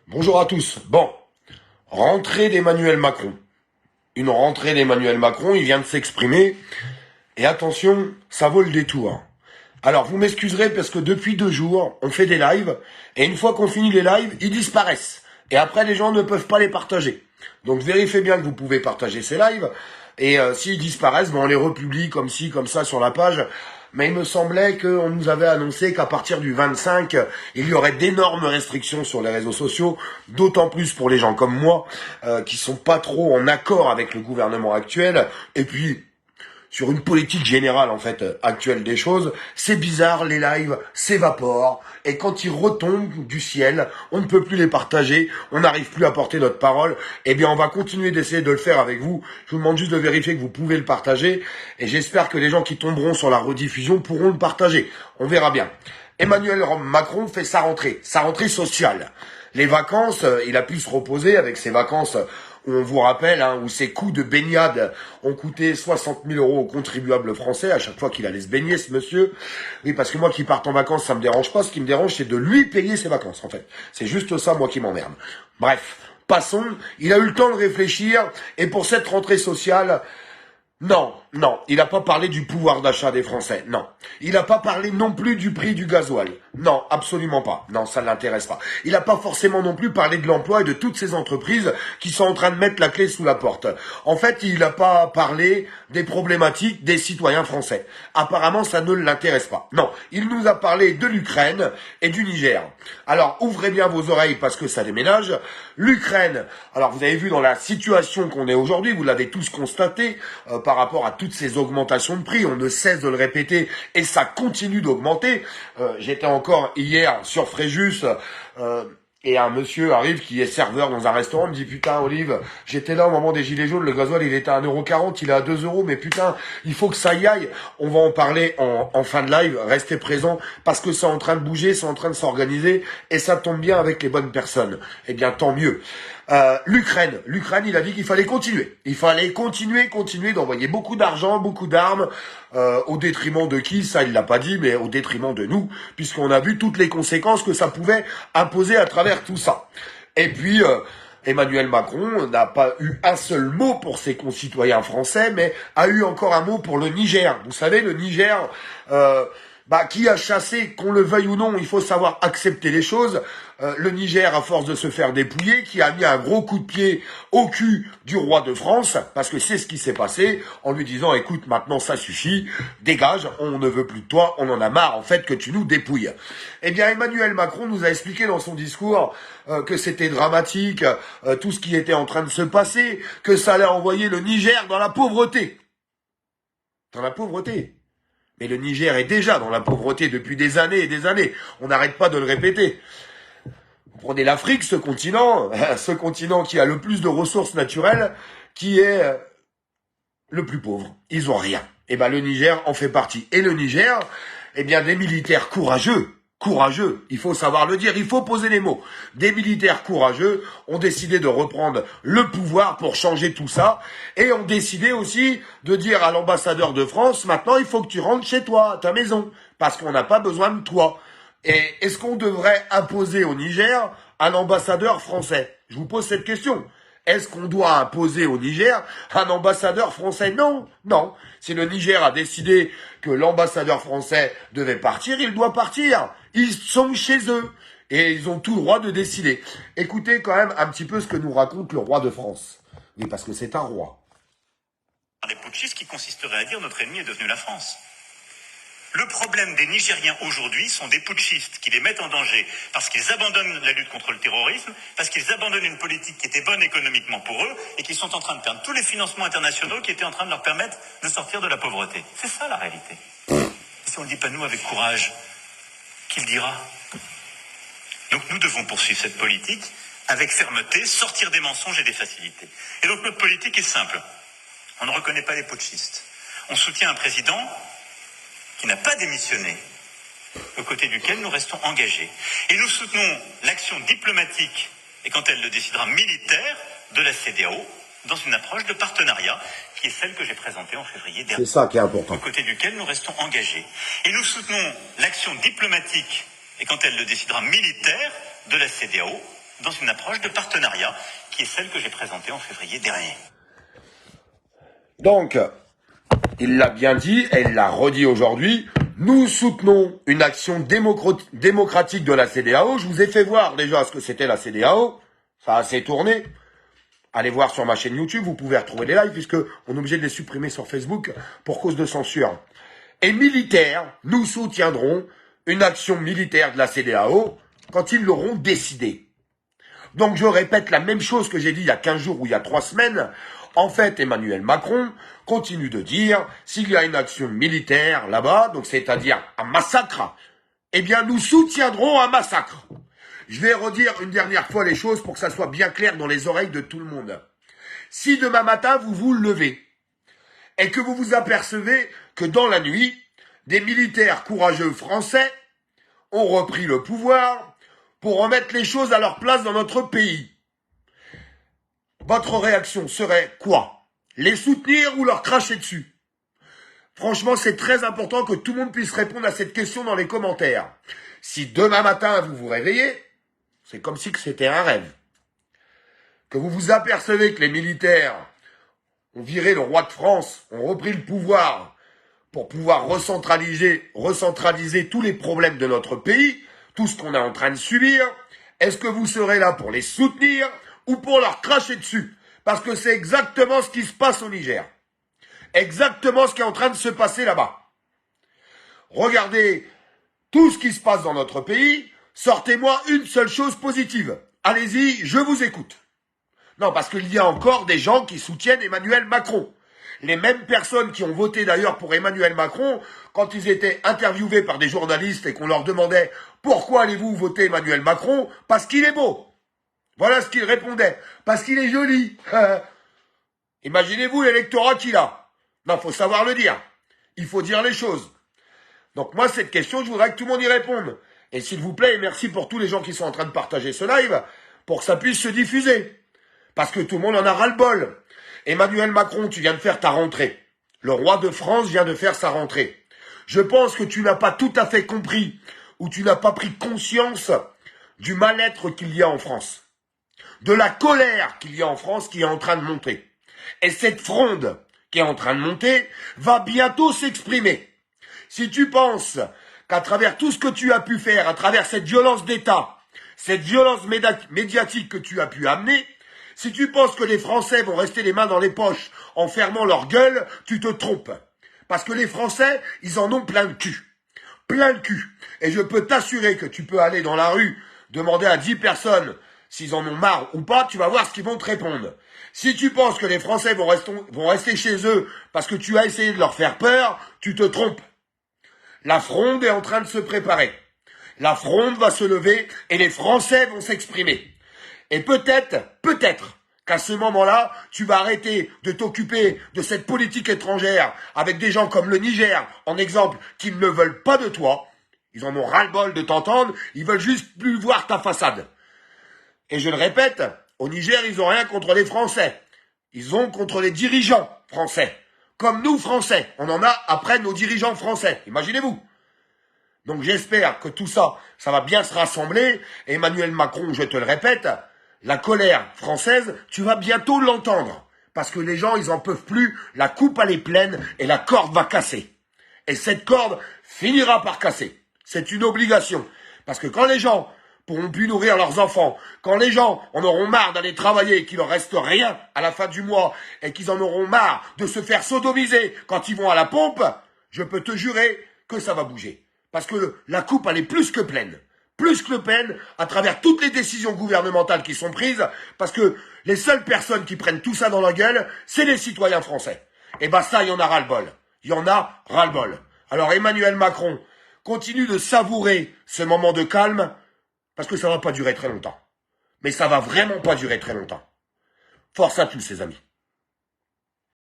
Bonjour à tous. Bon, rentrée d'Emmanuel Macron. Une rentrée d'Emmanuel Macron, il vient de s'exprimer. Et attention, ça vaut le détour. Alors, vous m'excuserez parce que depuis 2 jours, on fait des lives. Et une fois qu'on finit les lives, ils disparaissent. Et après, les gens ne peuvent pas les partager. Donc, vérifiez bien que vous pouvez partager ces lives. Et s'ils disparaissent, on les republie comme ci, comme ça sur la page. Mais il me semblait qu'on nous avait annoncé qu'à partir du 25, il y aurait d'énormes restrictions sur les réseaux sociaux, d'autant plus pour les gens comme moi, qui sont pas trop en accord avec le gouvernement actuel. Et puis, sur une politique générale en fait actuelle des choses, c'est bizarre, les lives s'évaporent et quand ils retombent du ciel, on ne peut plus les partager, on n'arrive plus à porter notre parole. Eh bien, on va continuer d'essayer de le faire avec vous. Je vous demande juste de vérifier que vous pouvez le partager et j'espère que les gens qui tomberont sur la rediffusion pourront le partager. On verra bien. Emmanuel Macron fait sa rentrée sociale. Les vacances, il a pu se reposer avec ses vacances où on vous rappelle, où ses coups de baignade ont coûté 60 000 € aux contribuables français à chaque fois qu'il allait se baigner, ce monsieur. Oui, parce que moi qui parte en vacances, ça me dérange pas. Ce qui me dérange, c'est de lui payer ses vacances, en fait. C'est juste ça, moi, qui m'emmerde. Bref, passons. Il a eu le temps de réfléchir. Et pour cette rentrée sociale, non, il n'a pas parlé du pouvoir d'achat des Français, non. Il n'a pas parlé non plus du prix du gasoil, non, absolument pas, non, ça ne l'intéresse pas. Il n'a pas forcément non plus parlé de l'emploi et de toutes ces entreprises qui sont en train de mettre la clé sous la porte. En fait, il n'a pas parlé des problématiques des citoyens français. Apparemment, ça ne l'intéresse pas. Non, il nous a parlé de l'Ukraine et du Niger. Alors, ouvrez bien vos oreilles parce que ça déménage. L'Ukraine, alors vous avez vu dans la situation qu'on est aujourd'hui, vous l'avez tous constaté, par rapport à toutes ces augmentations de prix, on ne cesse de le répéter et ça continue d'augmenter. J'étais encore hier sur Fréjus et un monsieur arrive qui est serveur dans un restaurant, me dit putain Olive, j'étais là au moment des gilets jaunes, le gasoil il était à 1,40 €, il est à 2 €, mais putain, il faut que ça y aille. On va en parler en fin de live, restez présents parce que c'est en train de bouger, c'est en train de s'organiser et ça tombe bien avec les bonnes personnes. Eh bien tant mieux. L'Ukraine, il a dit qu'il fallait continuer. Il fallait continuer d'envoyer beaucoup d'argent, beaucoup d'armes, au détriment de qui, ça il l'a pas dit, mais au détriment de nous, puisqu'on a vu toutes les conséquences que ça pouvait imposer à travers tout ça. Et puis, Emmanuel Macron n'a pas eu un seul mot pour ses concitoyens français, mais a eu encore un mot pour le Niger. Vous savez, le Niger, qui a chassé, qu'on le veuille ou non, il faut savoir accepter les choses. Le Niger, à force de se faire dépouiller, qui a mis un gros coup de pied au cul du roi de France, parce que c'est ce qui s'est passé, en lui disant, écoute, maintenant ça suffit, dégage, on ne veut plus de toi, on en a marre, en fait, que tu nous dépouilles. Eh bien, Emmanuel Macron nous a expliqué dans son discours que c'était dramatique, tout ce qui était en train de se passer, que ça allait envoyer le Niger dans la pauvreté. Dans la pauvreté. Mais le Niger est déjà dans la pauvreté depuis des années et des années. On n'arrête pas de le répéter. Vous prenez l'Afrique, ce continent qui a le plus de ressources naturelles, qui est le plus pauvre. Ils ont rien. Et ben le Niger en fait partie. Et le Niger, des militaires courageux, il faut savoir le dire, il faut poser les mots. Des militaires courageux ont décidé de reprendre le pouvoir pour changer tout ça et ont décidé aussi de dire à l'ambassadeur de France, maintenant il faut que tu rentres chez toi, à ta maison, parce qu'on n'a pas besoin de toi. Et est-ce qu'on devrait imposer au Niger un ambassadeur français? Je vous pose cette question. Est-ce qu'on doit imposer au Niger un ambassadeur français? Non. Si le Niger a décidé que l'ambassadeur français devait partir, il doit partir. Ils sont chez eux. Et ils ont tout le droit de décider. Écoutez quand même un petit peu ce que nous raconte le roi de France. Oui, parce que c'est un roi. Des putschistes qui consisteraient à dire notre ennemi est devenu la France. Le problème des Nigériens aujourd'hui sont des putschistes qui les mettent en danger parce qu'ils abandonnent la lutte contre le terrorisme, parce qu'ils abandonnent une politique qui était bonne économiquement pour eux et qui sont en train de perdre tous les financements internationaux qui étaient en train de leur permettre de sortir de la pauvreté. C'est ça la réalité. Et si on ne le dit pas nous avec courage, qui le dira? Donc nous devons poursuivre cette politique avec fermeté, sortir des mensonges et des facilités. Et donc notre politique est simple. On ne reconnaît pas les putschistes. On soutient un président qui n'a pas démissionné, aux côtés duquel nous restons engagés. Et nous soutenons l'action diplomatique, et quand elle le décidera militaire, de la CEDEAO, dans une approche de partenariat, qui est celle que j'ai présentée en février dernier. C'est ça qui est important. Aux côtés duquel nous restons engagés. Et nous soutenons l'action diplomatique, et quand elle le décidera militaire, de la CEDEAO dans une approche de partenariat qui est celle que j'ai présentée en février dernier. Donc, il l'a bien dit et il l'a redit aujourd'hui, nous soutenons une action démocratique de la CEDEAO. Je vous ai fait voir déjà ce que c'était la CEDEAO, ça a assez tourné. Allez voir sur ma chaîne YouTube, vous pouvez retrouver les lives puisque on est obligé de les supprimer sur Facebook pour cause de censure. Et militaires, nous soutiendrons une action militaire de la CEDEAO quand ils l'auront décidé. Donc je répète la même chose que j'ai dit il y a 15 jours ou il y a 3 semaines. En fait, Emmanuel Macron continue de dire, s'il y a une action militaire là-bas, donc c'est-à-dire un massacre, eh bien nous soutiendrons un massacre. Je vais redire une dernière fois les choses pour que ça soit bien clair dans les oreilles de tout le monde. Si demain matin vous vous levez et que vous vous apercevez que dans la nuit, des militaires courageux français ont repris le pouvoir pour remettre les choses à leur place dans notre pays, votre réaction serait quoi? Les soutenir ou leur cracher dessus? Franchement, c'est très important que tout le monde puisse répondre à cette question dans les commentaires. Si demain matin vous vous réveillez, c'est comme si c'était un rêve. Que vous vous apercevez que les militaires ont viré le roi de France, ont repris le pouvoir pour pouvoir recentraliser tous les problèmes de notre pays, tout ce qu'on est en train de subir, est-ce que vous serez là pour les soutenir ou pour leur cracher dessus? Parce que c'est exactement ce qui se passe au Niger. Exactement ce qui est en train de se passer là-bas. Regardez tout ce qui se passe dans notre pays, sortez-moi une seule chose positive. Allez-y, je vous écoute. Non, parce qu'il y a encore des gens qui soutiennent Emmanuel Macron. Les mêmes personnes qui ont voté d'ailleurs pour Emmanuel Macron, quand ils étaient interviewés par des journalistes et qu'on leur demandait « Pourquoi allez-vous voter Emmanuel Macron ?» Parce qu'il est beau. Voilà ce qu'ils répondaient. Parce qu'il est joli. Imaginez-vous l'électorat qu'il a. Non, faut savoir le dire. Il faut dire les choses. Donc moi, cette question, je voudrais que tout le monde y réponde. Et s'il vous plaît, merci pour tous les gens qui sont en train de partager ce live, pour que ça puisse se diffuser. Parce que tout le monde en a ras-le-bol. Emmanuel Macron, tu viens de faire ta rentrée. Le roi de France vient de faire sa rentrée. Je pense que tu n'as pas tout à fait compris, ou tu n'as pas pris conscience du mal-être qu'il y a en France. De la colère qu'il y a en France qui est en train de monter. Et cette fronde qui est en train de monter va bientôt s'exprimer. Si tu penses qu'à travers tout ce que tu as pu faire, à travers cette violence d'État, cette violence médiatique que tu as pu amener, si tu penses que les Français vont rester les mains dans les poches en fermant leur gueule, tu te trompes. Parce que les Français, ils en ont plein de cul. Plein de cul. Et je peux t'assurer que tu peux aller dans la rue, demander à 10 personnes s'ils en ont marre ou pas, tu vas voir ce qu'ils vont te répondre. Si tu penses que les Français vont rester chez eux parce que tu as essayé de leur faire peur, tu te trompes. La fronde est en train de se préparer. La fronde va se lever et les Français vont s'exprimer. Et peut-être qu'à ce moment-là, tu vas arrêter de t'occuper de cette politique étrangère avec des gens comme le Niger, en exemple, qui ne veulent pas de toi. Ils en ont ras-le-bol de t'entendre, ils veulent juste plus voir ta façade. Et je le répète, au Niger, ils n'ont rien contre les Français. Ils ont contre les dirigeants français. Comme nous, Français. On en a après nos dirigeants français. Imaginez-vous. Donc j'espère que tout ça, ça va bien se rassembler. Et Emmanuel Macron, je te le répète, la colère française, tu vas bientôt l'entendre. Parce que les gens, ils en peuvent plus. La coupe, elle est pleine et la corde va casser. Et cette corde finira par casser. C'est une obligation. Parce que quand les gens pourront plus nourrir leurs enfants, quand les gens en auront marre d'aller travailler et qu'il leur reste rien à la fin du mois et qu'ils en auront marre de se faire sodomiser quand ils vont à la pompe, je peux te jurer que ça va bouger. Parce que la coupe, elle est plus que pleine. Plus que pleine à travers toutes les décisions gouvernementales qui sont prises, parce que les seules personnes qui prennent tout ça dans la gueule, c'est les citoyens français. Et ben ça, il y en a ras-le-bol. Il y en a ras-le-bol. Alors Emmanuel Macron continue de savourer ce moment de calme, parce que ça va pas durer très longtemps. Mais ça va vraiment pas durer très longtemps. Force à tous, ces amis.